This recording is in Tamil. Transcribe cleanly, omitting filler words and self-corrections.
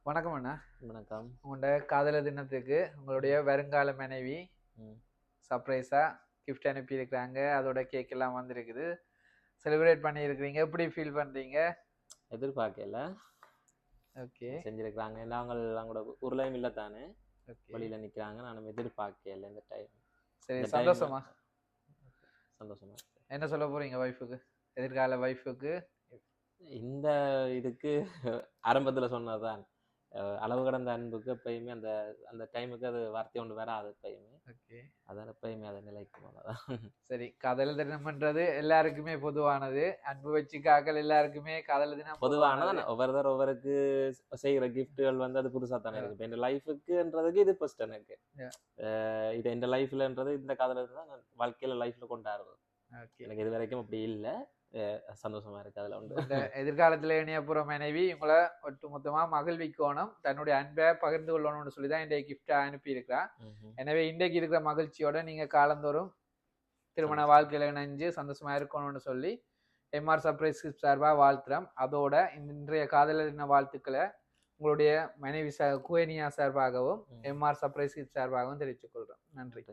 வணக்கம் அண்ணா. வணக்கம். உங்களோட காதலர் தினத்துக்கு உங்களுடைய வருங்கால மனைவி ம். சர்ப்ரைஸா கிஃப்ட் அனுப்பியிருக்கிறாங்க. அதோட கேக் எல்லாம் வந்திருக்குது. செலிப்ரேட் பண்ணியிருக்கிறீங்க. எப்படி ஃபீல் பண்றீங்க? எதிர்பார்க்கல. ஓகே. செஞ்சிருக்கிறாங்க. நாங்கள் அவங்களோட ஊர்லயும் இல்ல தானே. ஓகே. வெளியில நிக்கிறாங்க. நானும் எதிர்பார்க்கல இந்த டைம். சரி, இந்த டைம் சந்தோஷமா? சந்தோஷமா இருக்கு. என்ன சொல்ல போறீங்க வைஃபுக்கு? எதிர்கால வைஃபுக்கு? இந்த இதுக்கு ஆரம்பத்துல சொன்னதுதான். அளவு கடந்த அன்புக்கு எப்பயுமே அந்த அந்த டைமுக்கு அது வார்த்தை ஒன்று வராது எப்பயுமே. ஓகே. அதான் எப்பயுமே அதை நிலைக்கும் அவ்வளவுதான். சரி, காதலர் தினம்ன்றது எல்லாருக்குமே பொதுவானது. அன்பு வச்சுக்காக்கள் எல்லாருக்குமே காதலர் தினம் பொதுவானதான் ஒவ்வொருத்தர் ஒவ்வொருக்கு செய்கிற கிஃப்ட்டுகள் வந்து அது புதுசா தானே இருக்கு. இப்போ இந்த லைஃபுக்குன்றதுக்கு இது ஃபர்ஸ்ட் எனக்கு. இது இந்த லைஃப்லன்றது இந்த காதலர் தான் நான் வாழ்க்கையில லைஃப்ல கொண்டாடுறது. ஓகே. எனக்கு இது வரைக்கும் அப்படி இல்லை. சந்தோஷமா இருக்கு அதுல உண்டு. இந்த எதிர்காலத்துல இணைய போற மனைவி உங்களை ஒட்டுமொத்தமா மகிழ்விக்கணும், தன்னுடைய அன்பை பகிர்ந்து கொள்ளணும்னு சொல்லிதான் இன்றைக்கு கிஃப்டா அனுப்பி இருக்கிறா. எனவே இன்றைக்கு இருக்கிற மகிழ்ச்சியோட நீங்க காலந்தோறும் திருமண வாழ்க்கையில இணைஞ்சு சந்தோஷமா இருக்கணும்னு சொல்லி எம்ஆர் சர்ப்ரைஸ் சார்பா வாழ்த்துறோம். அதோட இன்றைய காதலர் தின வாழ்த்துக்களை உங்களுடைய மனைவி குவேனியா சார்பாகவும் எம்ஆர் சர்ப்ரைஸ் சார்பாகவும் தெரிவித்துக் கொள்றோம். நன்றி.